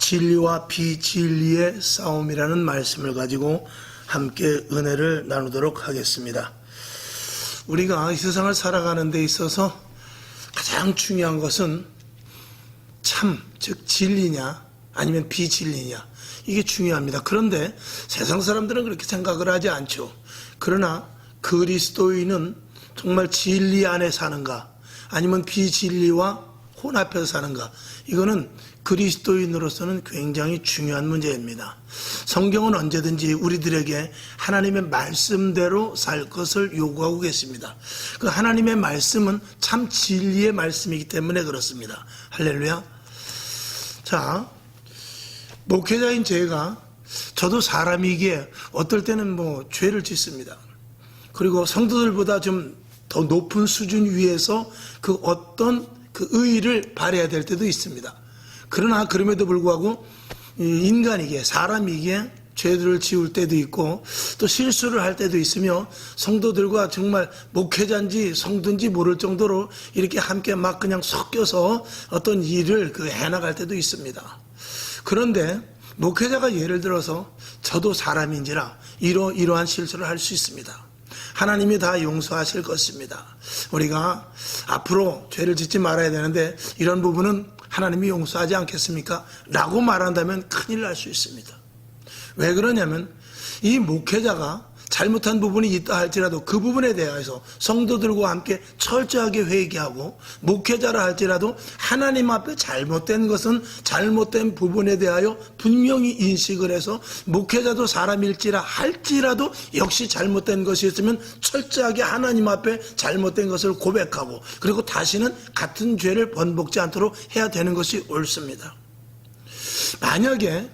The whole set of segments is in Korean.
진리와 비진리의 싸움이라는 말씀을 가지고 함께 은혜를 나누도록 하겠습니다. 우리가 이 세상을 살아가는 데 있어서 가장 중요한 것은 참, 즉 진리냐 아니면 비진리냐, 이게 중요합니다. 그런데 세상 사람들은 그렇게 생각을 하지 않죠. 그러나 그리스도인은 정말 진리 안에 사는가 아니면 비진리와 혼합해서 사는가, 이거는 그리스도인으로서는 굉장히 중요한 문제입니다. 성경은 언제든지 우리들에게 하나님의 말씀대로 살 것을 요구하고 계십니다. 그 하나님의 말씀은 참 진리의 말씀이기 때문에 그렇습니다. 할렐루야. 자, 목회자인 저도 사람이기에 어떨 때는 죄를 짓습니다. 그리고 성도들보다 좀 더 높은 수준 위에서 그 어떤 그 의의를 발해야 될 때도 있습니다. 그러나 그럼에도 불구하고 인간이기에, 사람이기에 죄들을 지을 때도 있고 또 실수를 할 때도 있으며, 성도들과 정말 목회자인지 성도인지 모를 정도로 이렇게 함께 막 그냥 섞여서 어떤 일을 해나갈 때도 있습니다. 그런데 목회자가 예를 들어서 저도 사람인지라 이러한 실수를 할 수 있습니다. 하나님이 다 용서하실 것입니다. 우리가 앞으로 죄를 짓지 말아야 되는데 이런 부분은 하나님이 용서하지 않겠습니까? 라고 말한다면 큰일 날 수 있습니다. 왜 그러냐면 이 목회자가 잘못한 부분이 있다 할지라도 그 부분에 대해서 성도들과 함께 철저하게 회개하고, 목회자라 할지라도 하나님 앞에 잘못된 것은 잘못된 부분에 대하여 분명히 인식을 해서, 목회자도 사람일지라 할지라도 역시 잘못된 것이 있으면 철저하게 하나님 앞에 잘못된 것을 고백하고, 그리고 다시는 같은 죄를 번복지 않도록 해야 되는 것이 옳습니다. 만약에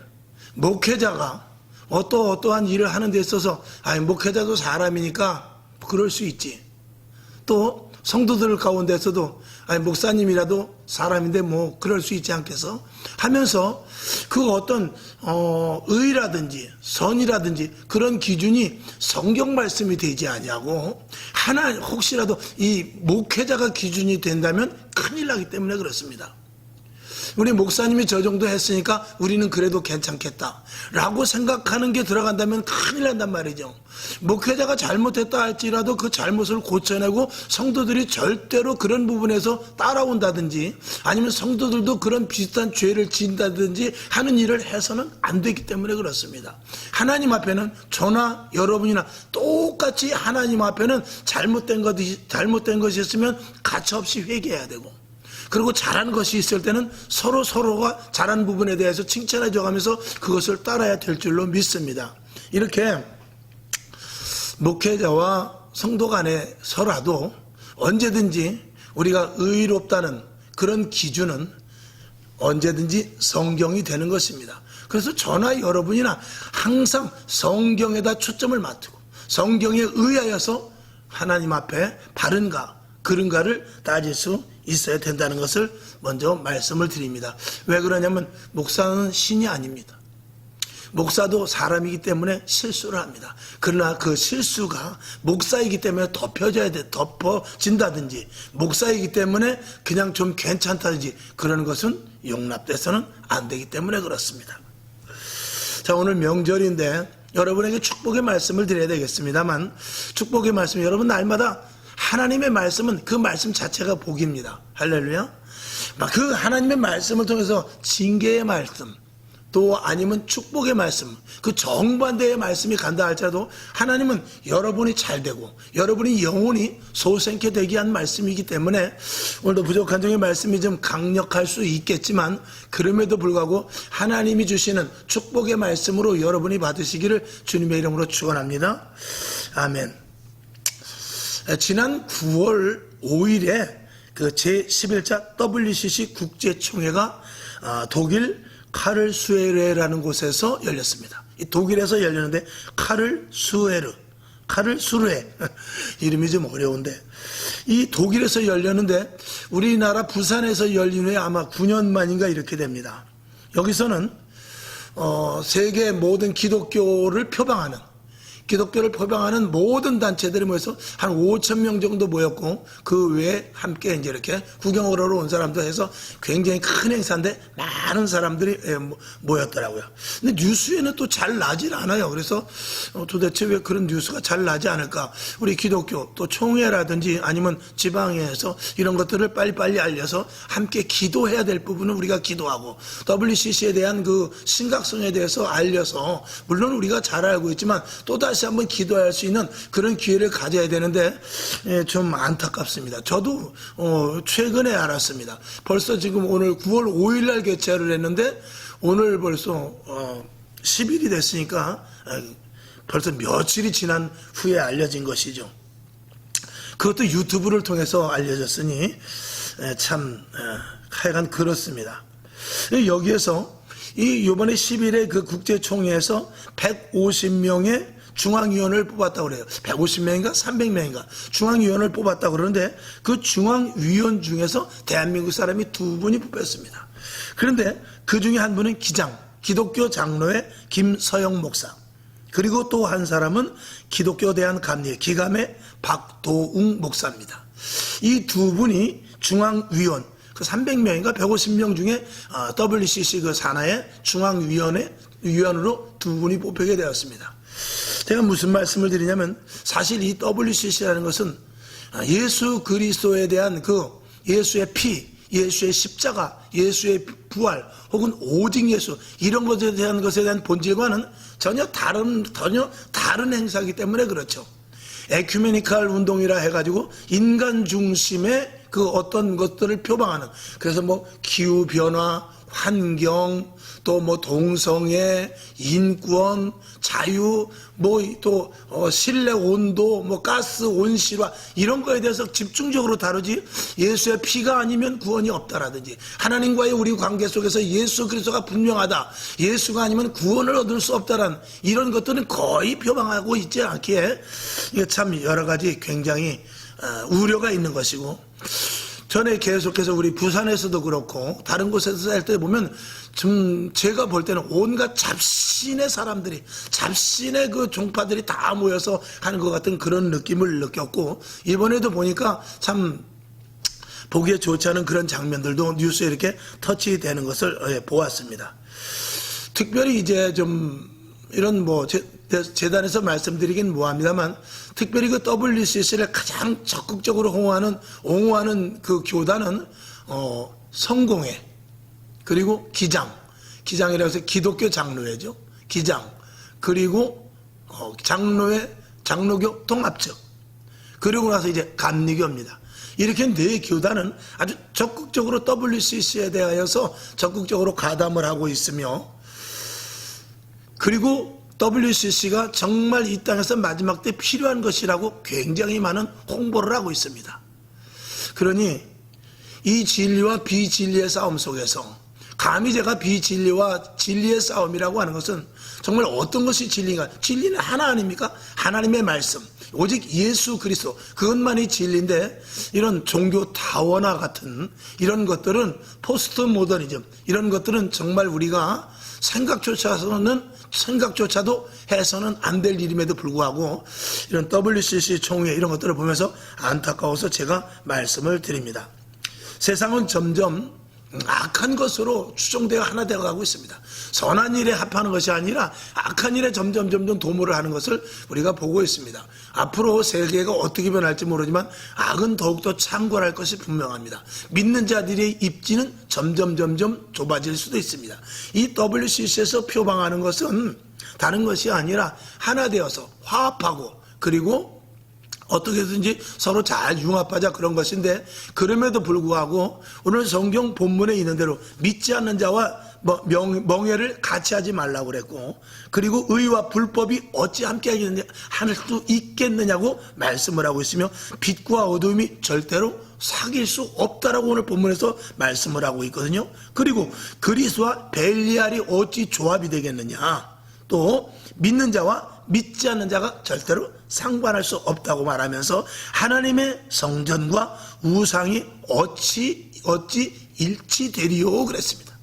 목회자가 어떠한 일을 하는 데 있어서 목회자도 사람이니까 그럴 수 있지, 또 성도들 가운데서도 목사님이라도 사람인데 그럴 수 있지 않겠어 하면서 그 어떤 의라든지 선이라든지 그런 기준이 성경 말씀이 되지 아니하고 혹시라도 이 목회자가 기준이 된다면 큰일 나기 때문에 그렇습니다. 우리 목사님이 저 정도 했으니까 우리는 그래도 괜찮겠다 라고 생각하는 게 들어간다면 큰일 난단 말이죠. 목회자가 잘못했다 할지라도 그 잘못을 고쳐내고 성도들이 절대로 그런 부분에서 따라온다든지 아니면 성도들도 그런 비슷한 죄를 지은다든지 하는 일을 해서는 안 되기 때문에 그렇습니다. 하나님 앞에는 저나 여러분이나 똑같이 하나님 앞에는 잘못된 것이 있으면 가차없이 회개해야 되고, 그리고 잘한 것이 있을 때는 서로가 잘한 부분에 대해서 칭찬해 줘가면서 그것을 따라야 될 줄로 믿습니다. 이렇게 목회자와 성도 간에서라도 언제든지 우리가 의롭다는 그런 기준은 언제든지 성경이 되는 것입니다. 그래서 저나 여러분이나 항상 성경에다 초점을 맞추고 성경에 의하여서 하나님 앞에 바른가 그른가를 따질 수 있어야 된다는 것을 먼저 말씀을 드립니다. 왜 그러냐면 목사는 신이 아닙니다. 목사도 사람이기 때문에 실수를 합니다. 그러나 그 실수가 목사이기 때문에 덮어진다든지 목사이기 때문에 그냥 좀 괜찮다든지 그런 것은 용납돼서는 안 되기 때문에 그렇습니다. 자, 오늘 명절인데 여러분에게 축복의 말씀을 드려야 되겠습니다만, 축복의 말씀, 여러분 날마다 하나님의 말씀은 그 말씀 자체가 복입니다. 할렐루야. 그 하나님의 말씀을 통해서 징계의 말씀 또 아니면 축복의 말씀, 그 정반대의 말씀이 간다 할지라도 하나님은 여러분이 잘되고 여러분이 영혼이 소생케 되게 한 말씀이기 때문에 오늘도 부족한 점의 말씀이 좀 강력할 수 있겠지만, 그럼에도 불구하고 하나님이 주시는 축복의 말씀으로 여러분이 받으시기를 주님의 이름으로 축원합니다. 아멘. 지난 9월 5일에 그 제11차 WCC 국제총회가 독일 카를수헤르라는 곳에서 열렸습니다. 이 독일에서 열렸는데 카를수헤르 이름이 좀 어려운데, 이 독일에서 열렸는데 우리나라 부산에서 열린 후에 아마 9년 만인가 이렇게 됩니다. 여기서는 세계 모든 기독교를 표방하는 기독교를 표방하는 모든 단체들이 모여서 한 5천 명 정도 모였고, 그 외에 함께 이제 이렇게 구경하러 온 사람도 해서 굉장히 큰 행사인데 많은 사람들이 모였더라고요. 근데 뉴스에는 또 잘 나질 않아요. 그래서 도대체 왜 그런 뉴스가 잘 나지 않을까? 우리 기독교 또 총회라든지 아니면 지방에서 이런 것들을 빨리빨리 알려서 함께 기도해야 될 부분은 우리가 기도하고, WCC에 대한 그 심각성에 대해서 알려서, 물론 우리가 잘 알고 있지만 또다시 한번 기도할 수 있는 그런 기회를 가져야 되는데 좀 안타깝습니다. 저도 최근에 알았습니다. 벌써 지금 오늘 9월 5일 날 개최를 했는데 오늘 벌써 10일이 됐으니까 벌써 며칠이 지난 후에 알려진 것이죠. 그것도 유튜브를 통해서 알려졌으니 참 하여간 그렇습니다. 여기에서 이번에 10일에 그 국제총회에서 150명의 중앙위원을 뽑았다고 그래요. 150명인가 300명인가 중앙위원을 뽑았다고 그러는데, 그 중앙위원 중에서 대한민국 사람이 2분이 뽑혔습니다. 그런데 그 중에 한 분은 기독교 장로의 김서영 목사, 그리고 또 한 사람은 기독교 대한 감리 기감의 박도웅 목사입니다. 이 2분이 중앙위원, 그 300명인가 150명 중에 WCC 그 산하의 중앙위원으로 2분이 뽑히게 되었습니다. 제가 무슨 말씀을 드리냐면, 사실 이 WCC라는 것은 예수 그리스도에 대한 그 예수의 피, 예수의 십자가, 예수의 부활, 혹은 오직 예수, 이런 것에 대한 본질과는 전혀 다른 행사이기 때문에 그렇죠. 에큐메니칼 운동이라 해가지고 인간 중심의 그 어떤 것들을 표방하는, 그래서 뭐 기후변화, 환경, 또 뭐 동성애, 인권, 자유, 뭐 또 실내 온도, 뭐 가스 온실화, 이런 거에 대해서 집중적으로 다루지, 예수의 피가 아니면 구원이 없다라든지, 하나님과의 우리 관계 속에서 예수 그리스도가 분명하다, 예수가 아니면 구원을 얻을 수 없다라는 이런 것들은 거의 표방하고 있지 않기에 이게 참 여러 가지 굉장히 우려가 있는 것이고, 전에 계속해서 우리 부산에서도 그렇고 다른 곳에서 할 때 보면 좀 제가 볼 때는 온갖 잡신의 사람들이, 잡신의 그 종파들이 다 모여서 하는 것 같은 그런 느낌을 느꼈고, 이번에도 보니까 참 보기에 좋지 않은 그런 장면들도 뉴스에 이렇게 터치되는 것을 보았습니다. 특별히 이제 좀 이런 뭐 재단에서 말씀드리긴 뭐합니다만, 특별히 그 WCC를 가장 적극적으로 옹호하는 그 교단은 성공회, 그리고 기장이라고 해서 기독교 장로회죠. 기장, 그리고 장로교 통합측, 그리고 나서 이제 감리교입니다. 이렇게 4교단은 아주 적극적으로 WCC에 대하여서 적극적으로 가담을 하고 있으며, 그리고 WCC가 정말 이 땅에서 마지막 때 필요한 것이라고 굉장히 많은 홍보를 하고 있습니다. 그러니 이 진리와 비진리의 싸움 속에서 감히 제가 비진리와 진리의 싸움이라고 하는 것은 정말 어떤 것이 진리인가? 진리는 하나 아닙니까? 하나님의 말씀, 오직 예수 그리스도, 그것만이 진리인데, 이런 종교 다원화 같은 이런 것들은, 포스트 모더니즘, 이런 것들은 정말 우리가 생각조차도 해서는 안 될 일임에도 불구하고 이런 WCC 총회 이런 것들을 보면서 안타까워서 제가 말씀을 드립니다. 세상은 점점 악한 것으로 추종되어 하나 되어 가고 있습니다. 선한 일에 합하는 것이 아니라 악한 일에 점점 도모를 하는 것을 우리가 보고 있습니다. 앞으로 세계가 어떻게 변할지 모르지만 악은 더욱더 창궐할 것이 분명합니다. 믿는 자들의 입지는 점점 좁아질 수도 있습니다. 이 WCC에서 표방하는 것은 다른 것이 아니라 하나 되어서 화합하고, 그리고 어떻게든지 서로 잘 융합하자, 그런 것인데, 그럼에도 불구하고 오늘 성경 본문에 있는 대로 믿지 않는 자와 멍해를 같이 하지 말라고 그랬고, 그리고 의와 불법이 어찌 함께 할 수 있겠느냐고 말씀을 하고 있으며, 빛과 어둠이 절대로 사귈 수 없다라고 오늘 본문에서 말씀을 하고 있거든요. 그리고 그리스도와 벨리알이 어찌 조합이 되겠느냐, 또 믿는 자와 믿지 않는 자가 절대로 상관할 수 없다고 말하면서 하나님의 성전과 우상이 어찌 일치되리요 그랬습니다.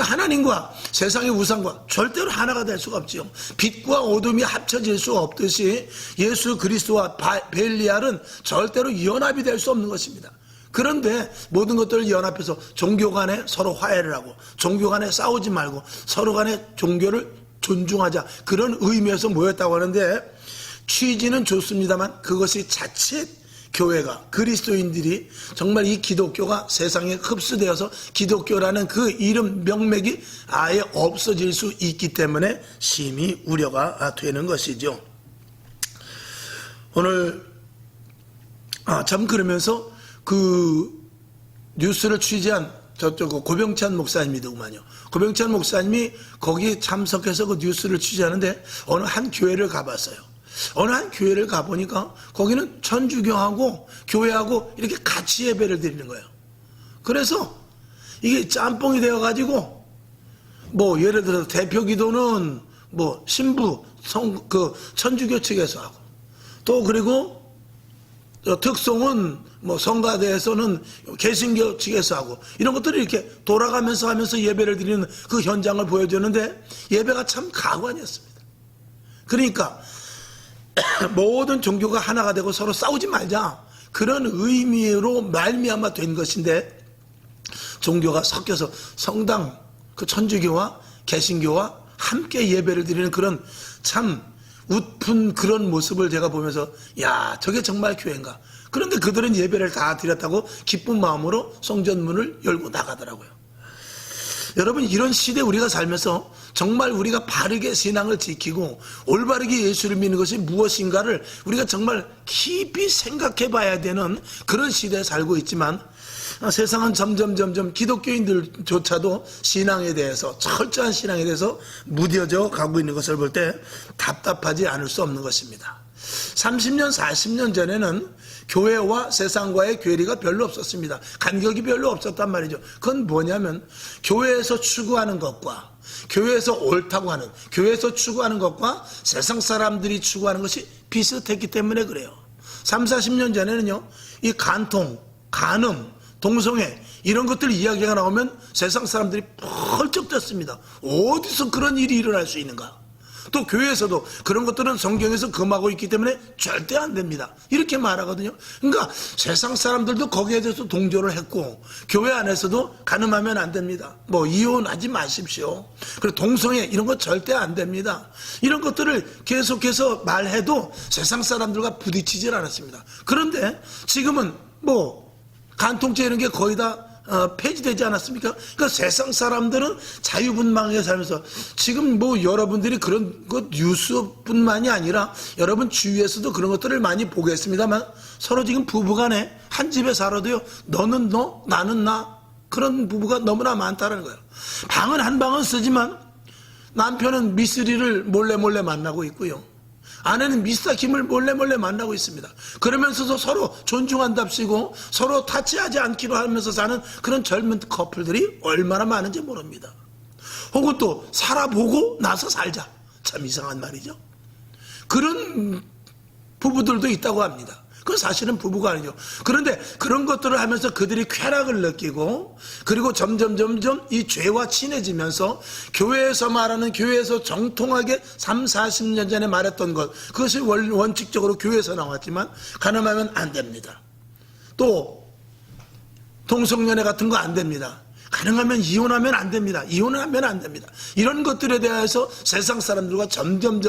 하나님과 세상의 우상과 절대로 하나가 될 수가 없지요. 빛과 어둠이 합쳐질 수 없듯이 예수 그리스도와 벨리알은 절대로 연합이 될 수 없는 것입니다. 그런데 모든 것들을 연합해서 종교 간에 서로 화해를 하고 종교 간에 싸우지 말고 서로 간에 종교를 존중하자, 그런 의미에서 모였다고 하는데, 취지는 좋습니다만 그것이 자칫 교회가, 그리스도인들이 정말 이 기독교가 세상에 흡수되어서 기독교라는 그 이름 명맥이 아예 없어질 수 있기 때문에 심히 우려가 되는 것이죠. 오늘 참 그러면서 그 뉴스를 취재한 저쪽 고병찬 목사님이더구만요. 고병찬 목사님이 거기 참석해서 그 뉴스를 취재하는데 어느 한 교회를 가봤어요. 어느 한 교회를 가보니까 거기는 천주교하고 교회하고 이렇게 같이 예배를 드리는 거예요. 그래서 이게 짬뽕이 되어가지고 뭐 예를 들어서 대표 기도는 뭐 신부 그 천주교 측에서 하고, 또 그리고 특송은 뭐 성가대에서는 개신교 측에서 하고, 이런 것들을 이렇게 돌아가면서 하면서 예배를 드리는 그 현장을 보여주는데 예배가 참 가관이었습니다. 그러니까 모든 종교가 하나가 되고 서로 싸우지 말자, 그런 의미로 말미암아 된 것인데, 종교가 섞여서 성당, 그 천주교와 개신교와 함께 예배를 드리는 그런 참 웃픈 그런 모습을 제가 보면서, 야, 저게 정말 교회인가. 그런데 그들은 예배를 다 드렸다고 기쁜 마음으로 성전문을 열고 나가더라고요. 여러분, 이런 시대에 우리가 살면서 정말 우리가 바르게 신앙을 지키고 올바르게 예수를 믿는 것이 무엇인가를 우리가 정말 깊이 생각해 봐야 되는 그런 시대에 살고 있지만, 세상은 점점 기독교인들조차도 신앙에 대해서, 철저한 신앙에 대해서 무뎌져 가고 있는 것을 볼 때 답답하지 않을 수 없는 것입니다. 30년, 40년 전에는 교회와 세상과의 괴리가 별로 없었습니다. 간격이 별로 없었단 말이죠. 그건 뭐냐면 교회에서 추구하는 것과, 교회에서 옳다고 하는, 교회에서 추구하는 것과 세상 사람들이 추구하는 것이 비슷했기 때문에 그래요. 3, 40년 전에는요, 이 간통, 간음, 동성애 이런 것들 이야기가 나오면 세상 사람들이 펄쩍 뛰었습니다. 어디서 그런 일이 일어날 수 있는가. 또 교회에서도 그런 것들은 성경에서 금하고 있기 때문에 절대 안 됩니다, 이렇게 말하거든요. 그러니까 세상 사람들도 거기에 대해서 동조를 했고, 교회 안에서도 간음하면 안 됩니다, 뭐 이혼하지 마십시오, 그리고 동성애 이런 거 절대 안 됩니다, 이런 것들을 계속해서 말해도 세상 사람들과 부딪히질 않았습니다. 그런데 지금은 뭐 간통죄 이런 게 거의 다 폐지되지 않았습니까? 그러니까 세상 사람들은 자유분방하게 살면서, 지금 뭐 여러분들이 그런 것 뉴스뿐만이 아니라 여러분 주위에서도 그런 것들을 많이 보겠습니다만, 서로 지금 부부간에 한 집에 살아도요, 너는 너, 나는 나, 그런 부부가 너무나 많다는 거예요. 방은 한 방은 쓰지만 남편은 미쓰리를 몰래 만나고 있고요, 아내는 미스터 김을 몰래 만나고 있습니다. 그러면서도 서로 존중한답시고 서로 타치하지 않기로 하면서 사는 그런 젊은 커플들이 얼마나 많은지 모릅니다. 혹은 또 살아보고 나서 살자, 참 이상한 말이죠. 그런 부부들도 있다고 합니다. 그건 사실은 부부가 아니죠. 그런데 그런 것들을 하면서 그들이 쾌락을 느끼고, 그리고 점점 이 죄와 친해지면서 교회에서 말하는, 교회에서 정통하게 3, 40년 전에 말했던 것, 그것이 원칙적으로 교회에서 나왔지만 간음하면 안 됩니다. 또 동성연애 같은 거 안 됩니다. 가능하면 이혼하면 안 됩니다. 이혼하면 안 됩니다. 이런 것들에 대해서 세상 사람들과 점점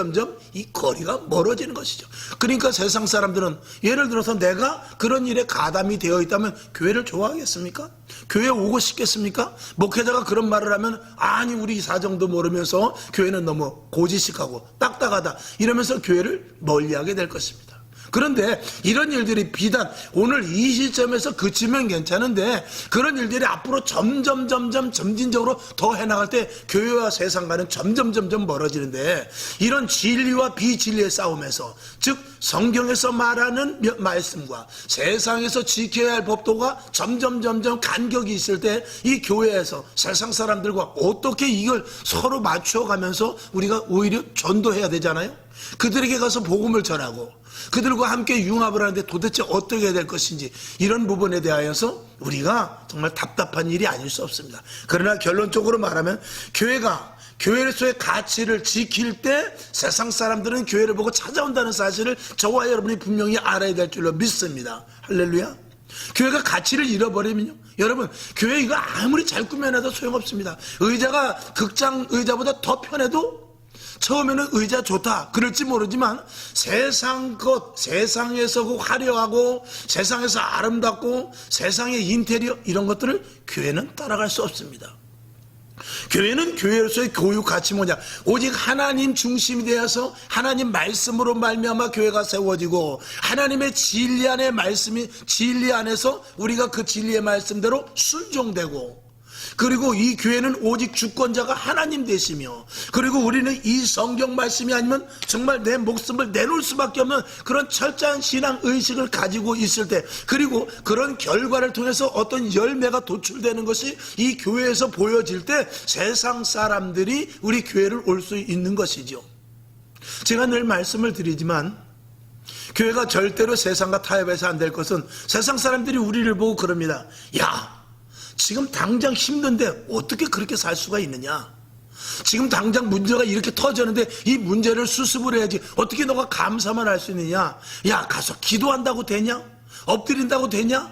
이 거리가 멀어지는 것이죠. 그러니까 세상 사람들은, 예를 들어서 내가 그런 일에 가담이 되어 있다면 교회를 좋아하겠습니까? 교회에 오고 싶겠습니까? 목회자가 그런 말을 하면, 아니 우리 사정도 모르면서 교회는 너무 고지식하고 딱딱하다 이러면서 교회를 멀리하게 될 것입니다. 그런데 이런 일들이 비단 오늘 이 시점에서 그치면 괜찮은데, 그런 일들이 앞으로 점진적으로 더 해나갈 때 교회와 세상과는 점점 멀어지는데, 이런 진리와 비진리의 싸움에서, 즉 성경에서 말하는 말씀과 세상에서 지켜야 할 법도가 점점 간격이 있을 때, 이 교회에서 세상 사람들과 어떻게 이걸 서로 맞춰가면서 우리가 오히려 전도해야 되잖아요. 그들에게 가서 복음을 전하고 그들과 함께 융합을 하는데 도대체 어떻게 해야 될 것인지 이런 부분에 대하여서 우리가 정말 답답한 일이 아닐 수 없습니다. 그러나 결론적으로 말하면 교회가 교회로서의 가치를 지킬 때 세상 사람들은 교회를 보고 찾아온다는 사실을 저와 여러분이 분명히 알아야 될 줄로 믿습니다. 할렐루야. 교회가 가치를 잃어버리면요, 여러분, 교회 이거 아무리 잘 꾸며놔도 소용없습니다. 의자가 극장 의자보다 더 편해도 처음에는 의자 좋다 그럴지 모르지만 세상에서 그 화려하고 세상에서 아름답고 세상의 인테리어 이런 것들을 교회는 따라갈 수 없습니다. 교회는 교회로서의 교육 가치 뭐냐, 오직 하나님 중심이 되어서 하나님 말씀으로 말미암아 교회가 세워지고 하나님의 진리 안에 말씀이 진리 안에서 우리가 그 진리의 말씀대로 순종되고, 그리고 이 교회는 오직 주권자가 하나님 되시며, 그리고 우리는 이 성경 말씀이 아니면 정말 내 목숨을 내놓을 수밖에 없는 그런 철저한 신앙 의식을 가지고 있을 때, 그리고 그런 결과를 통해서 어떤 열매가 도출되는 것이 이 교회에서 보여질 때 세상 사람들이 우리 교회를 올 수 있는 것이죠. 제가 늘 말씀을 드리지만 교회가 절대로 세상과 타협해서 안 될 것은, 세상 사람들이 우리를 보고 그럽니다. 야, 지금 당장 힘든데 어떻게 그렇게 살 수가 있느냐, 지금 당장 문제가 이렇게 터졌는데 이 문제를 수습을 해야지 어떻게 너가 감사만 할 수 있느냐, 야 가서 기도한다고 되냐, 엎드린다고 되냐,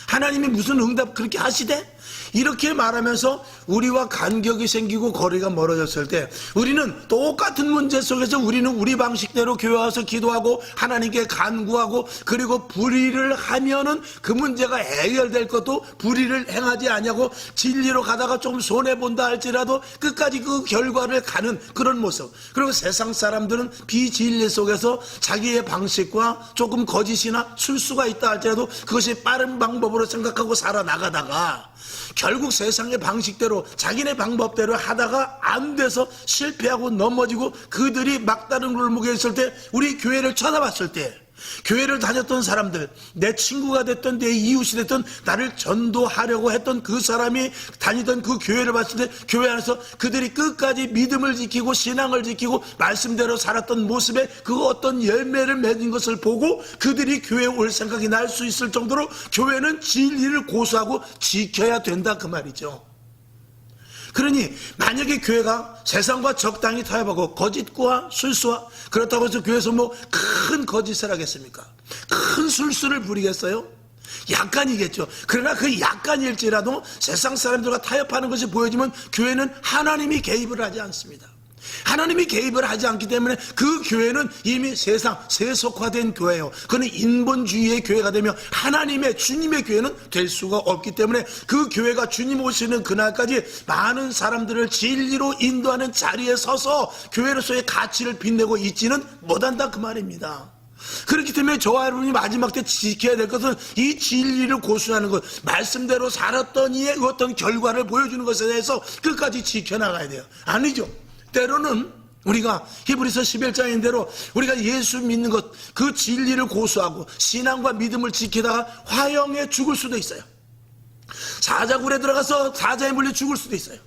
하나님이 무슨 응답 그렇게 하시대? 이렇게 말하면서 우리와 간격이 생기고 거리가 멀어졌을 때, 우리는 똑같은 문제 속에서 우리는 우리 방식대로 교회 와서 기도하고 하나님께 간구하고, 그리고 불의를 하면은 그 문제가 해결될 것도 불의를 행하지 아니하고 진리로 가다가 좀 손해본다 할지라도 끝까지 그 결과를 가는 그런 모습. 그리고 세상 사람들은 비진리 속에서 자기의 방식과 조금 거짓이나 술수가 있다 할지라도 그것이 빠른 방법으로 생각하고 살아나가다가 결국 세상의 방식대로 자기네 방법대로 하다가 안 돼서 실패하고 넘어지고 그들이 막다른 골목에 있을 때, 우리 교회를 쳐다봤을 때, 교회를 다녔던 사람들, 내 친구가 됐던 내 이웃이 됐던 나를 전도하려고 했던 그 사람이 다니던 그 교회를 봤을 때, 교회 안에서 그들이 끝까지 믿음을 지키고 신앙을 지키고 말씀대로 살았던 모습에 그 어떤 열매를 맺은 것을 보고 그들이 교회에 올 생각이 날 수 있을 정도로 교회는 진리를 고수하고 지켜야 된다 그 말이죠. 그러니 만약에 교회가 세상과 적당히 타협하고 거짓과 술수와, 그렇다고 해서 교회에서 뭐 큰 거짓을 하겠습니까? 큰 술수를 부리겠어요? 약간이겠죠. 그러나 그 약간일지라도 세상 사람들과 타협하는 것이 보여지면 교회는 하나님이 개입을 하지 않습니다. 하나님이 개입을 하지 않기 때문에 그 교회는 이미 세상 세속화된 교회예요. 그는 인본주의의 교회가 되며 하나님의 주님의 교회는 될 수가 없기 때문에 그 교회가 주님 오시는 그날까지 많은 사람들을 진리로 인도하는 자리에 서서 교회로서의 가치를 빛내고 있지는 못한다 그 말입니다. 그렇기 때문에 저와 여러분이 마지막 때 지켜야 될 것은 이 진리를 고수하는 것, 말씀대로 살았던 이의 어떤 결과를 보여주는 것에 대해서 끝까지 지켜나가야 돼요. 아니죠. 때로는 우리가 히브리서 11장인 대로 우리가 예수 믿는 것, 그 진리를 고수하고 신앙과 믿음을 지키다가 화형에 죽을 수도 있어요. 사자굴에 들어가서 사자에 물려 죽을 수도 있어요.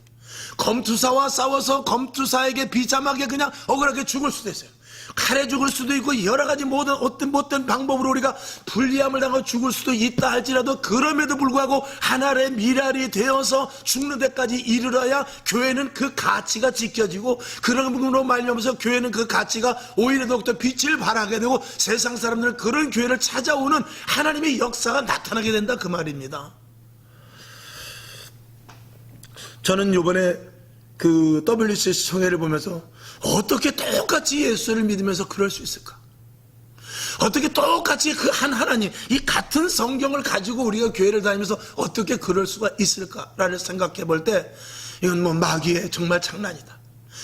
검투사와 싸워서 검투사에게 비참하게 그냥 억울하게 죽을 수도 있어요. 칼에 죽을 수도 있고 여러 가지 모든 못된 방법으로 우리가 불리함을 당하고 죽을 수도 있다 할지라도, 그럼에도 불구하고 하나의 미랄이 되어서 죽는 데까지 이르러야 교회는 그 가치가 지켜지고, 그런 부분으로 말미암아서 교회는 그 가치가 오히려 더욱더 빛을 발하게 되고 세상 사람들은 그런 교회를 찾아오는 하나님의 역사가 나타나게 된다 그 말입니다. 저는 이번에 그 WCC 총회를 보면서 어떻게 똑같이 예수를 믿으면서 그럴 수 있을까? 어떻게 똑같이 그 한 하나님, 이 같은 성경을 가지고 우리가 교회를 다니면서 어떻게 그럴 수가 있을까라를 생각해 볼 때, 이건 뭐 마귀의 정말 장난이다.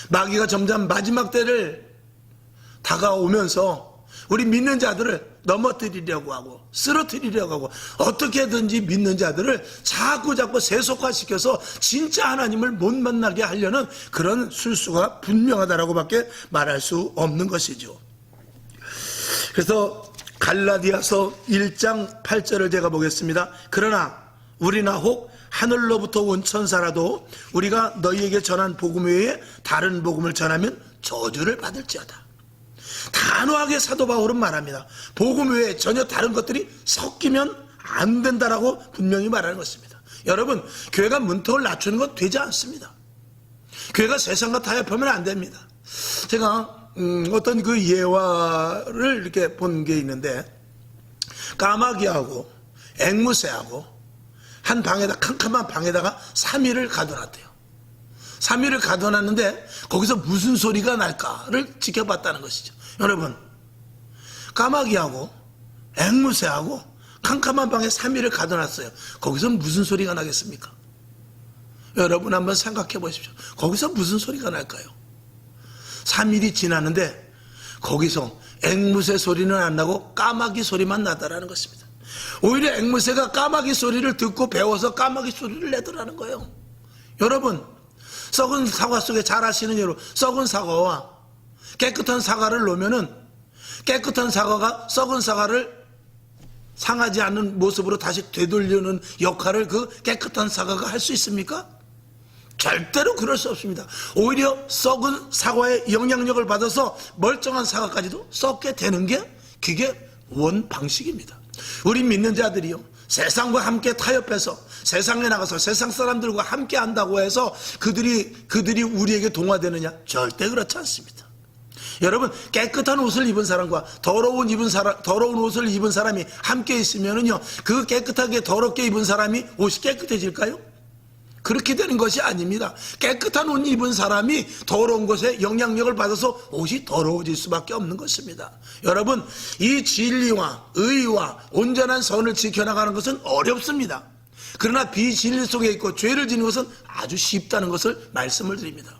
마귀가 점점 마지막 때를 다가오면서 우리 믿는 자들을 넘어뜨리려고 하고 쓰러뜨리려고 하고 어떻게든지 믿는 자들을 자꾸 세속화시켜서 진짜 하나님을 못 만나게 하려는 그런 술수가 분명하다라고 밖에 말할 수 없는 것이죠. 그래서 갈라디아서 1장 8절을 제가 보겠습니다. 그러나 우리나 혹 하늘로부터 온 천사라도 우리가 너희에게 전한 복음 외에 다른 복음을 전하면 저주를 받을지어다. 단호하게 사도 바울은 말합니다. 복음 외에 전혀 다른 것들이 섞이면 안 된다라고 분명히 말하는 것입니다. 여러분, 교회가 문턱을 낮추는 건 되지 않습니다. 교회가 세상과 타협하면 안 됩니다. 제가 어떤 그 예화를 이렇게 본 게 있는데, 까마귀하고 앵무새하고 한 방에다, 캄캄한 방에다가 3일을 가둬놨대요. 3일을 가둬놨는데 거기서 무슨 소리가 날까를 지켜봤다는 것이죠. 여러분, 까마귀하고 앵무새하고 캄캄한 방에 3일을 가둬놨어요. 거기서 무슨 소리가 나겠습니까? 여러분 한번 생각해 보십시오. 거기서 무슨 소리가 날까요? 3일이 지났는데 거기서 앵무새 소리는 안 나고 까마귀 소리만 나더라는 것입니다. 오히려 앵무새가 까마귀 소리를 듣고 배워서 까마귀 소리를 내더라는 거예요. 여러분, 썩은 사과 속에 잘 아시는 예로 썩은 사과와 깨끗한 사과를 놓으면은 깨끗한 사과가 썩은 사과를 상하지 않는 모습으로 다시 되돌리는 역할을 그 깨끗한 사과가 할 수 있습니까? 절대로 그럴 수 없습니다. 오히려 썩은 사과의 영향력을 받아서 멀쩡한 사과까지도 썩게 되는 게 그게 원 방식입니다. 우리 믿는 자들이요, 세상과 함께 타협해서 세상에 나가서 세상 사람들과 함께 한다고 해서 그들이 우리에게 동화되느냐? 절대 그렇지 않습니다. 여러분, 깨끗한 옷을 입은 사람과 더러운 옷을 입은 사람이 함께 있으면은요, 그 깨끗하게 더럽게 입은 사람이 옷이 깨끗해질까요? 그렇게 되는 것이 아닙니다. 깨끗한 옷 입은 사람이 더러운 것에 영향력을 받아서 옷이 더러워질 수밖에 없는 것입니다. 여러분, 이 진리와 의와 온전한 선을 지켜나가는 것은 어렵습니다. 그러나 비진리 속에 있고 죄를 지는 것은 아주 쉽다는 것을 말씀을 드립니다.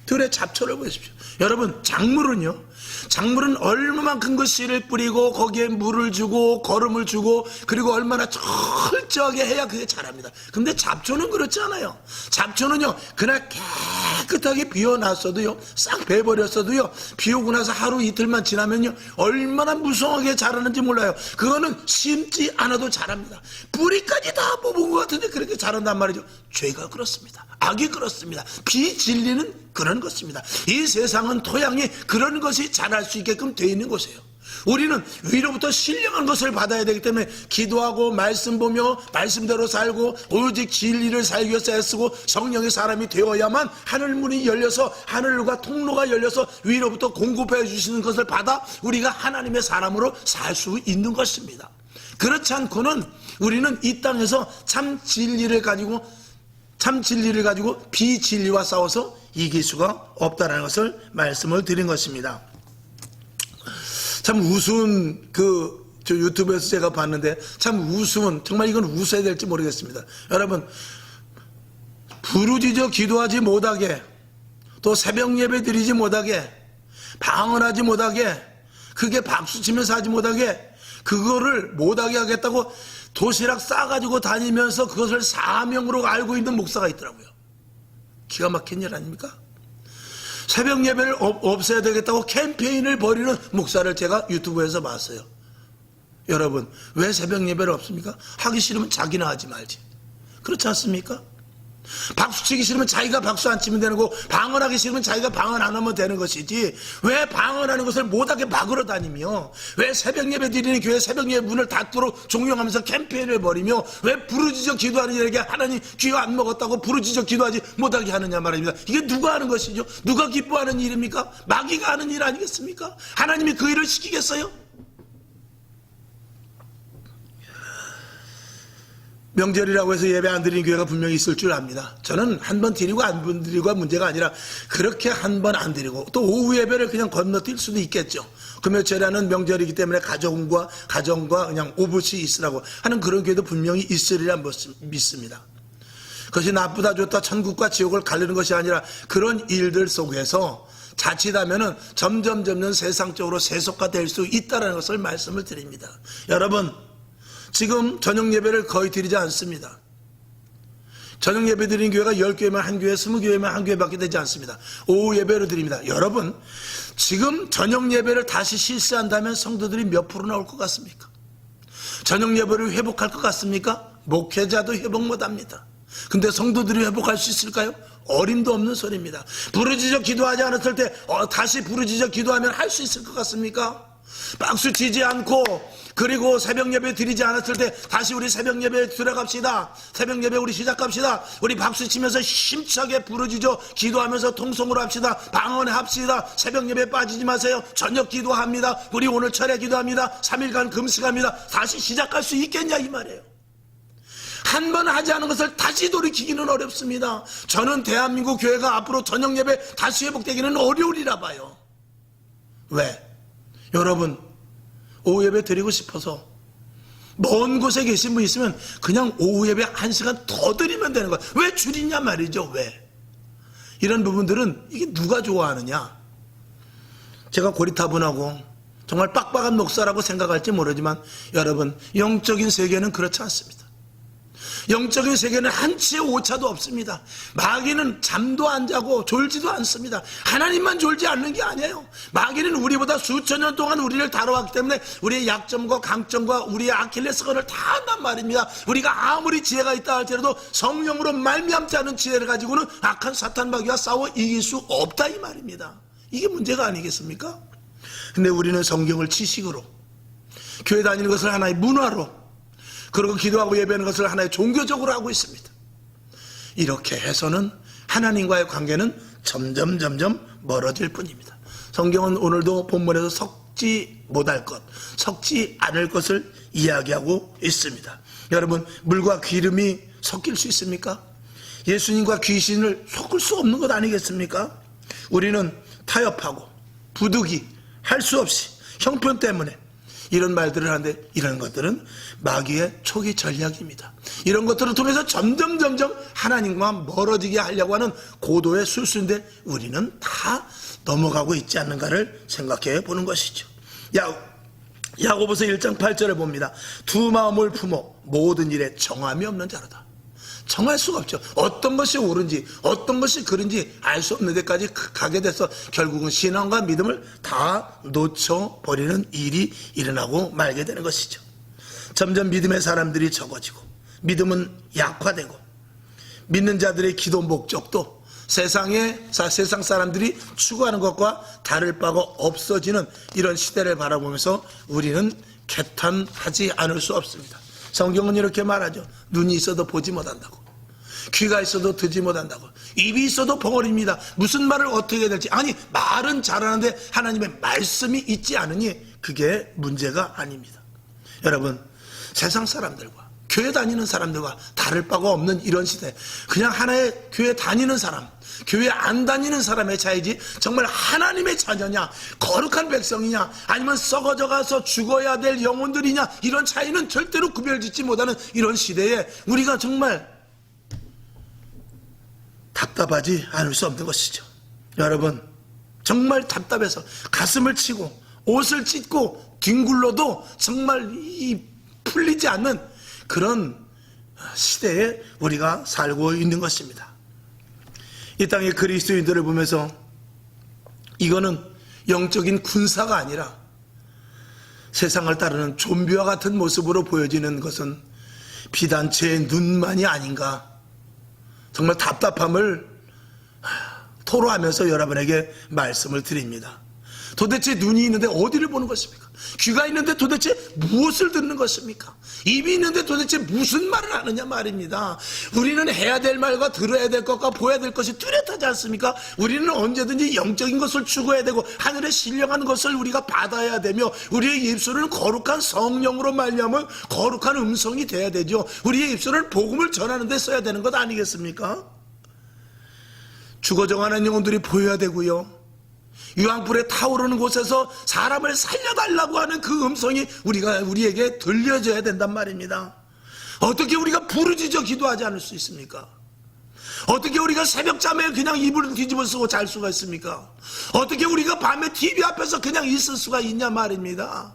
들의 잡초를 보십시오. 여러분, 작물은 얼마만큼 그 씨를 뿌리고 거기에 물을 주고 거름을 주고 그리고 얼마나 철저하게 해야 그게 자랍니다. 근데 잡초는 그렇지 않아요. 잡초는요, 그날 깨끗하게 비워놨어도요, 싹 베버렸어도요, 비 오고 나서 하루 이틀만 지나면요, 얼마나 무성하게 자라는지 몰라요. 그거는 심지 않아도 자랍니다. 뿌리까지 다 뽑은 것 같은데 그렇게 자란단 말이죠. 죄가 그렇습니다. 악이 그렇습니다. 비진리는 그런 것입니다. 이 세상은 토양이 그런 것이 자랄 수 있게끔 되어 있는 곳이에요. 우리는 위로부터 신령한 것을 받아야 되기 때문에 기도하고 말씀 보며 말씀대로 살고 오직 진리를 살기 위해서 애쓰고 성령의 사람이 되어야만 하늘문이 열려서 하늘과 통로가 열려서 위로부터 공급해 주시는 것을 받아 우리가 하나님의 사람으로 살 수 있는 것입니다. 그렇지 않고는 우리는 이 땅에서 참 진리를 가지고 비진리와 싸워서 이길 수가 없다는 것을 말씀을 드린 것입니다. 참 우스운 저 유튜브에서 제가 봤는데 참 우스운, 정말 이건 웃어야 될지 모르겠습니다. 여러분, 부르짖어 기도하지 못하게, 또 새벽 예배 드리지 못하게, 방언하지 못하게, 크게 박수치면서 하지 못하게, 그거를 못하게 하겠다고 도시락 싸가지고 다니면서 그것을 사명으로 알고 있는 목사가 있더라고요. 기가 막힌 일 아닙니까? 새벽 예배를 없애야 되겠다고 캠페인을 벌이는 목사를 제가 유튜브에서 봤어요. 여러분, 왜 새벽 예배를 없습니까? 하기 싫으면 자기나 하지 말지. 그렇지 않습니까? 박수 치기 싫으면 자기가 박수 안 치면 되는 거고, 방언하기 싫으면 자기가 방언 안 하면 되는 것이지, 왜 방언하는 것을 못하게 막으러 다니며, 왜 새벽 예배 드리는 교회 새벽 예배 문을 닫도록 종용하면서 캠페인을 벌이며, 왜 부르짖어 기도하는 이에게 하나님 귀가 안 먹었다고 부르짖어 기도하지 못하게 하느냐 말입니다. 이게 누가 하는 것이죠? 누가 기뻐하는 일입니까? 마귀가 하는 일 아니겠습니까? 하나님이 그 일을 시키겠어요? 명절이라고 해서 예배 안 드리는 교회가 분명히 있을 줄 압니다. 저는 한 번 드리고 안 드리고가 문제가 아니라 그렇게 한 번 안 드리고 또 오후 예배를 그냥 건너뛸 수도 있겠죠. 금요철에는 명절이기 때문에 가정과 그냥 오붓이 있으라고 하는 그런 교회도 분명히 있으리라 믿습니다. 그것이 나쁘다 좋다 천국과 지옥을 가르는 것이 아니라 그런 일들 속에서 자칫하면은 점점 세상적으로 세속화 될 수 있다는 것을 말씀을 드립니다. 여러분, 지금 저녁 예배를 거의 드리지 않습니다. 저녁 예배 드리는 교회가 10교회면 한 교회, 20교회면 한 교회밖에 되지 않습니다. 오후 예배로 드립니다. 여러분, 지금 저녁 예배를 다시 실시한다면 성도들이 몇 프로 나올 것 같습니까? 저녁 예배를 회복할 것 같습니까? 목회자도 회복 못합니다. 근데 성도들이 회복할 수 있을까요? 어림도 없는 소리입니다. 부르짖어 기도하지 않았을 때 다시 부르짖어 기도하면 할 수 있을 것 같습니까? 박수 치지 않고 그리고 새벽 예배 드리지 않았을 때 다시 우리 새벽 예배 들어갑시다. 새벽 예배 우리 시작합시다. 우리 박수 치면서 힘차게 부르짖어 기도하면서 통성으로 합시다. 방언에 합시다. 새벽 예배 빠지지 마세요. 저녁 기도합니다. 우리 오늘 철야 기도합니다. 3일간 금식합니다. 다시 시작할 수 있겠냐 이 말이에요. 한 번 하지 않은 것을 다시 돌이키기는 어렵습니다. 저는 대한민국 교회가 앞으로 저녁 예배 다시 회복되기는 어려우리라 봐요. 왜? 여러분 오후 예배 드리고 싶어서 먼 곳에 계신 분 있으면 그냥 오후 예배 1시간 더 드리면 되는 거야. 왜 줄이냐 말이죠. 왜? 이런 부분들은 이게 누가 좋아하느냐. 제가 고리타분하고 정말 빡빡한 목사라고 생각할지 모르지만 여러분 영적인 세계는 그렇지 않습니다. 영적인 세계는 한치의 오차도 없습니다. 마귀는 잠도 안 자고 졸지도 않습니다. 하나님만 졸지 않는 게 아니에요. 마귀는 우리보다 수천 년 동안 우리를 다뤄왔기 때문에 우리의 약점과 강점과 우리의 아킬레스건을 다 안단 말입니다. 우리가 아무리 지혜가 있다 할지라도 성령으로 말미암지 않은 지혜를 가지고는 악한 사탄 마귀와 싸워 이길 수 없다 이 말입니다. 이게 문제가 아니겠습니까? 근데 우리는 성경을 지식으로, 교회 다니는 것을 하나의 문화로, 그리고 기도하고 예배하는 것을 하나의 종교적으로 하고 있습니다. 이렇게 해서는 하나님과의 관계는 점점 멀어질 뿐입니다. 성경은 오늘도 본문에서 섞지 못할 것, 섞지 않을 것을 이야기하고 있습니다. 여러분 물과 기름이 섞일 수 있습니까? 예수님과 귀신을 섞을 수 없는 것 아니겠습니까? 우리는 타협하고 부득이 할 수 없이 형편 때문에 이런 말들을 하는데 이런 것들은 마귀의 초기 전략입니다. 이런 것들을 통해서 점점 하나님과 멀어지게 하려고 하는 고도의 술수인데 우리는 다 넘어가고 있지 않는가를 생각해 보는 것이죠. 야고보서 1장 8절을 봅니다. 두 마음을 품어 모든 일에 정함이 없는 자로다. 정할 수가 없죠. 어떤 것이 옳은지 어떤 것이 그른지 알 수 없는 데까지 가게 돼서 결국은 신앙과 믿음을 다 놓쳐버리는 일이 일어나고 말게 되는 것이죠. 점점 믿음의 사람들이 적어지고 믿음은 약화되고 믿는 자들의 기도 목적도 세상 사람들이 추구하는 것과 다를 바가 없어지는 이런 시대를 바라보면서 우리는 개탄하지 않을 수 없습니다. 성경은 이렇게 말하죠. 눈이 있어도 보지 못한다고, 귀가 있어도 듣지 못한다고, 입이 있어도 벙어리입니다. 무슨 말을 어떻게 해야 될지. 아니 말은 잘하는데 하나님의 말씀이 있지 않으니 그게 문제가 아닙니다. 여러분 세상 사람들과 교회 다니는 사람들과 다를 바가 없는 이런 시대, 그냥 하나의 교회 다니는 사람, 교회 안 다니는 사람의 차이지 정말 하나님의 자녀냐, 거룩한 백성이냐, 아니면 썩어져 가서 죽어야 될 영혼들이냐, 이런 차이는 절대로 구별짓지 못하는 이런 시대에 우리가 정말 답답하지 않을 수 없는 것이죠. 여러분 정말 답답해서 가슴을 치고 옷을 찢고 뒹굴러도 정말 풀리지 않는 그런 시대에 우리가 살고 있는 것입니다. 이 땅의 그리스도인들을 보면서 이거는 영적인 군사가 아니라 세상을 따르는 좀비와 같은 모습으로 보여지는 것은 비단체의 눈만이 아닌가, 정말 답답함을 토로하면서 여러분에게 말씀을 드립니다. 도대체 눈이 있는데 어디를 보는 것입니까? 귀가 있는데 도대체 무엇을 듣는 것입니까? 입이 있는데 도대체 무슨 말을 하느냐 말입니다. 우리는 해야 될 말과 들어야 될 것과 보여야 될 것이 뚜렷하지 않습니까? 우리는 언제든지 영적인 것을 추구해야 되고 하늘에 신령한 것을 우리가 받아야 되며 우리의 입술은 거룩한 성령으로 말미암아 거룩한 음성이 돼야 되죠. 우리의 입술은 복음을 전하는 데 써야 되는 것 아니겠습니까? 죽어져가는 영혼들이 보여야 되고요, 유황불에 타오르는 곳에서 사람을 살려달라고 하는 그 음성이 우리에게 들려져야 된단 말입니다. 어떻게 우리가 부르짖어 기도하지 않을 수 있습니까? 어떻게 우리가 새벽잠에 그냥 이불을 뒤집어 쓰고 잘 수가 있습니까? 어떻게 우리가 밤에 TV 앞에서 그냥 있을 수가 있냐 말입니다.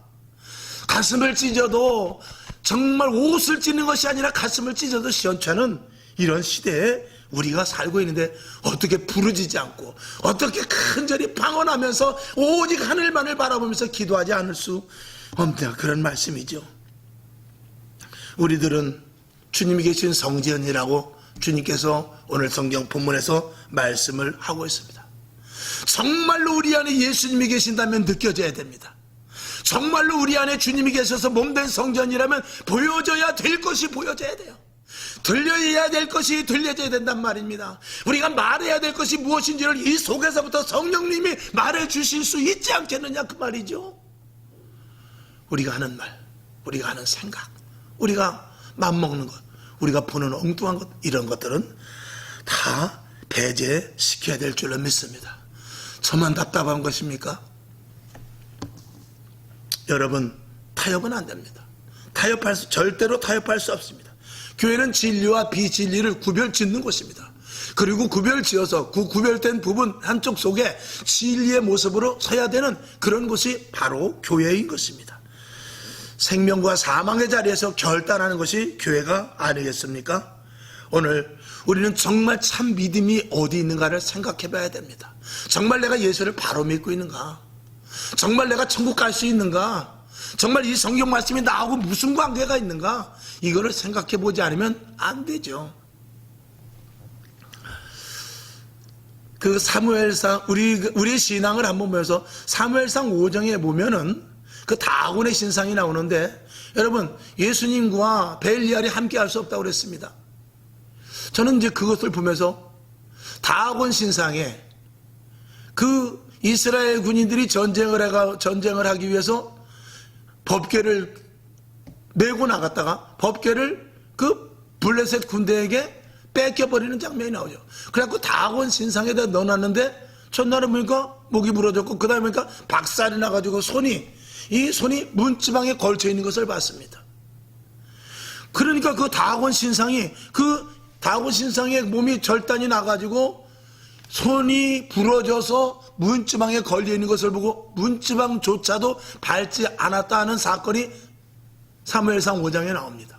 가슴을 찢어도, 정말 옷을 찢는 것이 아니라 가슴을 찢어도 시원찮은 이런 시대에 우리가 살고 있는데 어떻게 부르짖지 않고 어떻게 간절히 방언하면서 오직 하늘만을 바라보면서 기도하지 않을 수 없냐, 그런 말씀이죠. 우리들은 주님이 계신 성전이라고 주님께서 오늘 성경 본문에서 말씀을 하고 있습니다. 정말로 우리 안에 예수님이 계신다면 느껴져야 됩니다. 정말로 우리 안에 주님이 계셔서 몸된 성전이라면 보여져야 될 것이 보여져야 돼요. 들려야 될 것이 들려져야 된단 말입니다. 우리가 말해야 될 것이 무엇인지를 이 속에서부터 성령님이 말해 주실 수 있지 않겠느냐 그 말이죠. 우리가 하는 말, 우리가 하는 생각, 우리가 맘먹는 것, 우리가 보는 엉뚱한 것, 이런 것들은 다 배제시켜야 될 줄로 믿습니다. 저만 답답한 것입니까? 여러분, 타협은 안 됩니다. 절대로 타협할 수 없습니다. 교회는 진리와 비진리를 구별짓는 곳입니다. 그리고 구별지어서 그 구별된 부분 한쪽 속에 진리의 모습으로 서야 되는 그런 곳이 바로 교회인 것입니다. 생명과 사망의 자리에서 결단하는 것이 교회가 아니겠습니까? 오늘 우리는 정말 참 믿음이 어디 있는가를 생각해 봐야 됩니다. 정말 내가 예수를 바로 믿고 있는가? 정말 내가 천국 갈 수 있는가? 정말 이 성경 말씀이 나하고 무슨 관계가 있는가? 이거를 생각해 보지 않으면 안 되죠. 그 사무엘상, 우리의 신앙을 한번 보면서 사무엘상 5장에 보면은 그 다곤의 신상이 나오는데, 여러분, 예수님과 벨리알이 함께 할 수 없다고 그랬습니다. 저는 이제 그것을 보면서 다곤 신상에 그 이스라엘 군인들이 전쟁을 하기 위해서 법궤를 메고 나갔다가 법궤를 그 블레셋 군대에게 뺏겨버리는 장면이 나오죠. 그래갖고 다곤 신상에다 넣어놨는데 첫날에 보니까 목이 부러졌고 그 다음에 보니까 박살이 나가지고 이 손이 문지방에 걸쳐 있는 것을 봤습니다. 그러니까 그 다곤 신상의 몸이 절단이 나가지고 손이 부러져서 문지방에 걸려 있는 것을 보고 문지방조차도 밟지 않았다 하는 사건이 사무엘상 5장에 나옵니다.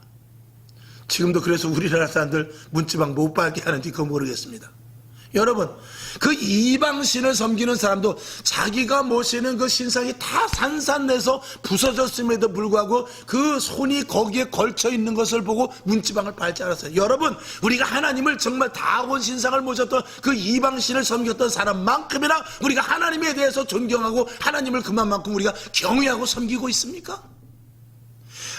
지금도 그래서 우리나라 사람들 문지방 못 밟게 하는지 그거 모르겠습니다. 여러분, 그 이방신을 섬기는 사람도 자기가 모시는 그 신상이 다 산산내서 부서졌음에도 불구하고 그 손이 거기에 걸쳐 있는 것을 보고 문지방을 밟지 않았어요. 여러분, 우리가 하나님을 정말 다곤 신상을 모셨던 그 이방신을 섬겼던 사람만큼이나 우리가 하나님에 대해서 존경하고 하나님을 그만큼 우리가 경외하고 섬기고 있습니까?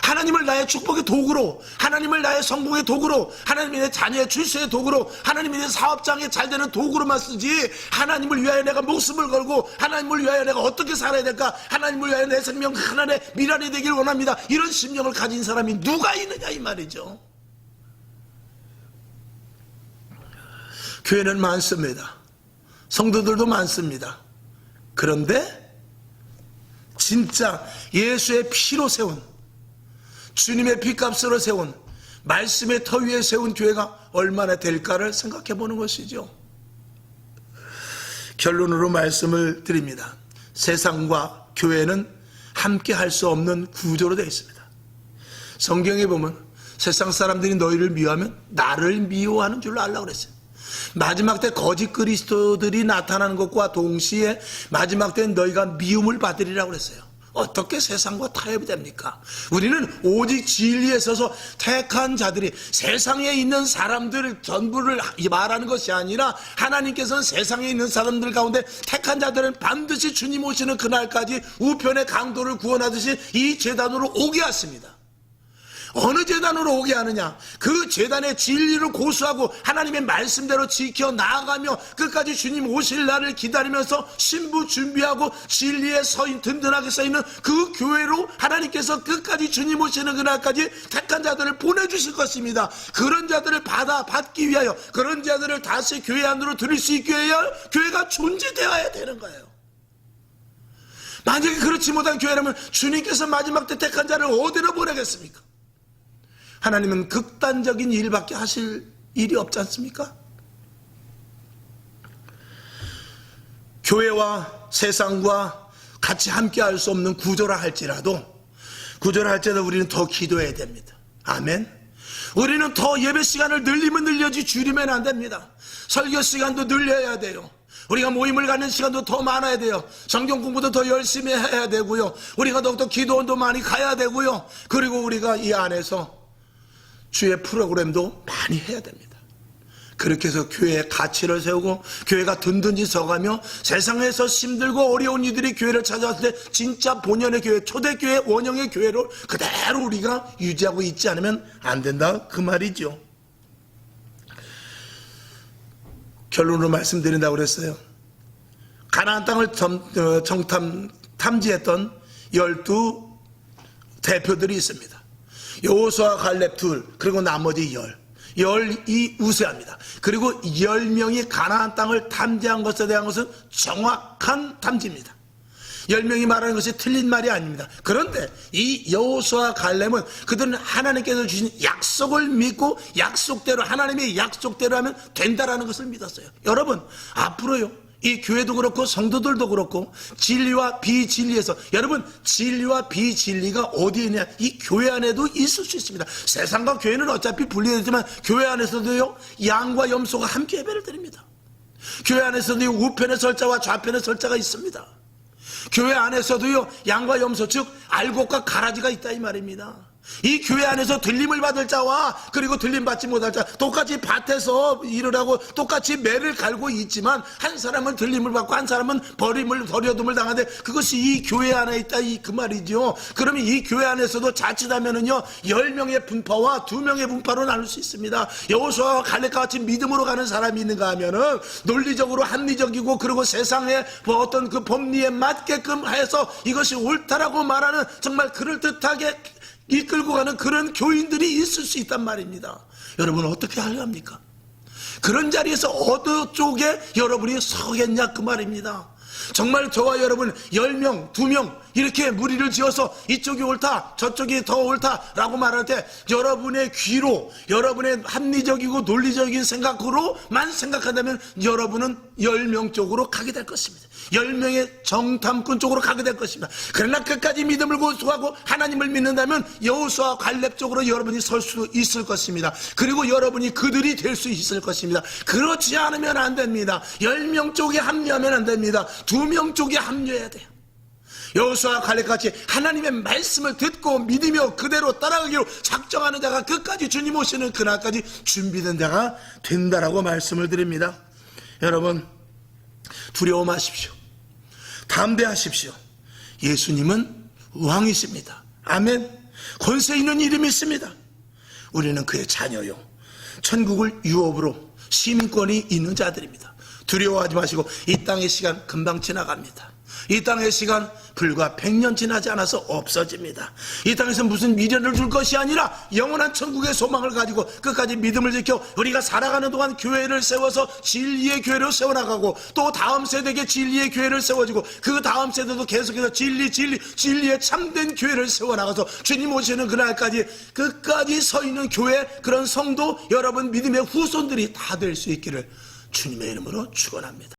하나님을 나의 축복의 도구로, 하나님을 나의 성공의 도구로, 하나님이 내 자녀의 출세의 도구로, 하나님이 내 사업장에 잘 되는 도구로만 쓰지, 하나님을 위하여 내가 목숨을 걸고 하나님을 위하여 내가 어떻게 살아야 될까, 하나님을 위하여 내 생명 하나의 미랄이 되길 원합니다, 이런 심령을 가진 사람이 누가 있느냐 이 말이죠. 교회는 많습니다. 성도들도 많습니다. 그런데 진짜 예수의 피로 세운, 주님의 피값으로 세운, 말씀의 터 위에 세운 교회가 얼마나 될까를 생각해 보는 것이죠. 결론으로 말씀을 드립니다. 세상과 교회는 함께 할 수 없는 구조로 되어 있습니다. 성경에 보면 세상 사람들이 너희를 미워하면 나를 미워하는 줄로 알라고 그랬어요. 마지막 때 거짓 그리스도들이 나타나는 것과 동시에 마지막 때는 너희가 미움을 받으리라고 그랬어요. 어떻게 세상과 타협이 됩니까? 우리는 오직 진리에 서서 택한 자들이, 세상에 있는 사람들 전부를 말하는 것이 아니라 하나님께서는 세상에 있는 사람들 가운데 택한 자들은 반드시 주님 오시는 그날까지 우편의 강도를 구원하듯이 이 제단으로 오게 하십니다. 어느 제단으로 오게 하느냐? 그 제단의 진리를 고수하고 하나님의 말씀대로 지켜 나아가며 끝까지 주님 오실 날을 기다리면서 신부 준비하고 진리에 든든하게 서있는 그 교회로 하나님께서 끝까지 주님 오시는 그날까지 택한 자들을 보내주실 것입니다. 그런 자들을 받기 위하여, 그런 자들을 다시 교회 안으로 들일 수 있게 해야 교회가 존재되어야 되는 거예요. 만약에 그렇지 못한 교회라면 주님께서 마지막 때 택한 자를 어디로 보내겠습니까? 하나님은 극단적인 일밖에 하실 일이 없지 않습니까? 교회와 세상과 같이 함께 할 수 없는 구조라 할지라도 우리는 더 기도해야 됩니다. 아멘. 우리는 더 예배 시간을 늘리면 늘려지 줄이면 안 됩니다. 설교 시간도 늘려야 돼요. 우리가 모임을 갖는 시간도 더 많아야 돼요. 성경 공부도 더 열심히 해야 되고요. 우리가 더욱더 기도원도 많이 가야 되고요. 그리고 우리가 이 안에서 주의 프로그램도 많이 해야 됩니다. 그렇게 해서 교회의 가치를 세우고 교회가 든든히 서가며 세상에서 힘들고 어려운 이들이 교회를 찾아왔을 때 진짜 본연의 교회, 초대교회, 원형의 교회로 그대로 우리가 유지하고 있지 않으면 안 된다 그 말이죠. 결론으로 말씀드린다고 그랬어요. 가나안 땅을 탐지했던 12 대표들이 있습니다. 여호수아 갈렙 둘, 그리고 나머지 10이 우세합니다. 그리고 10명이 가나안 땅을 탐지한 것에 대한 것은 정확한 탐지입니다. 10명이 말하는 것이 틀린 말이 아닙니다. 그런데 이 여호수아 갈렙은 그들은 하나님께서 주신 약속을 믿고 약속대로, 하나님의 약속대로 하면 된다라는 것을 믿었어요. 여러분, 앞으로요, 이 교회도 그렇고 성도들도 그렇고 진리와 비진리에서, 여러분, 진리와 비진리가 어디에 있냐? 이 교회 안에도 있을 수 있습니다. 세상과 교회는 어차피 분리되지만 교회 안에서도요, 양과 염소가 함께 예배를 드립니다. 교회 안에서도 우편의 설자와 좌편의 설자가 있습니다. 교회 안에서도요, 양과 염소, 즉 알곡과 가라지가 있다 이 말입니다. 이 교회 안에서 들림을 받을 자와 그리고 들림 받지 못할 자, 똑같이 밭에서 일을 하고 똑같이 매를 갈고 있지만 한 사람은 들림을 받고 한 사람은 버려둠을 당하는데 그것이 이 교회 안에 있다 그 말이죠. 그러면 이 교회 안에서도 자칫하면은요 10명의 분파와 2명의 분파로 나눌 수 있습니다. 여호수아와 갈렙과 같이 믿음으로 가는 사람이 있는가 하면은 논리적으로 합리적이고 그리고 세상의 어떤 그 법리에 맞게끔 해서 이것이 옳다라고 말하는 정말 그럴듯하게 이끌고 가는 그런 교인들이 있을 수 있단 말입니다. 여러분 어떻게 하렵니까? 그런 자리에서 어느 쪽에 여러분이 서겠냐 그 말입니다. 정말 저와 여러분 10명, 2명 이렇게 무리를 지어서 이쪽이 옳다 저쪽이 더 옳다라고 말할 때 여러분의 귀로, 여러분의 합리적이고 논리적인 생각으로만 생각한다면 여러분은 10명 쪽으로 가게 될 것입니다. 10명의 정탐꾼 쪽으로 가게 될 것입니다. 그러나 끝까지 믿음을 고수하고 하나님을 믿는다면 여호수아 갈렙 쪽으로 여러분이 설 수 있을 것입니다. 그리고 여러분이 그들이 될 수 있을 것입니다. 그렇지 않으면 안 됩니다. 10명 쪽에 합류하면 안 됩니다. 2명 쪽에 합류해야 돼요. 여호수아 갈렙같이 하나님의 말씀을 듣고 믿으며 그대로 따라가기로 작정하는 자가 끝까지 주님 오시는 그날까지 준비된 자가 된다라고 말씀을 드립니다. 여러분 두려워 마십시오. 담대하십시오. 예수님은 왕이십니다. 아멘. 권세 있는 이름이 있습니다. 우리는 그의 자녀요, 천국을 유업으로 시민권이 있는 자들입니다. 두려워하지 마시고 이 땅의 시간 금방 지나갑니다. 이 땅의 시간 불과 100년 지나지 않아서 없어집니다. 이 땅에서 무슨 미련을 줄 것이 아니라 영원한 천국의 소망을 가지고 끝까지 믿음을 지켜 우리가 살아가는 동안 교회를 세워서 진리의 교회를 세워나가고 또 다음 세대에게 진리의 교회를 세워지고 그 다음 세대도 계속해서 진리의 참된 교회를 세워나가서 주님 오시는 그날까지 끝까지 서 있는 교회, 그런 성도 여러분 믿음의 후손들이 다 될 수 있기를 주님의 이름으로 축원합니다.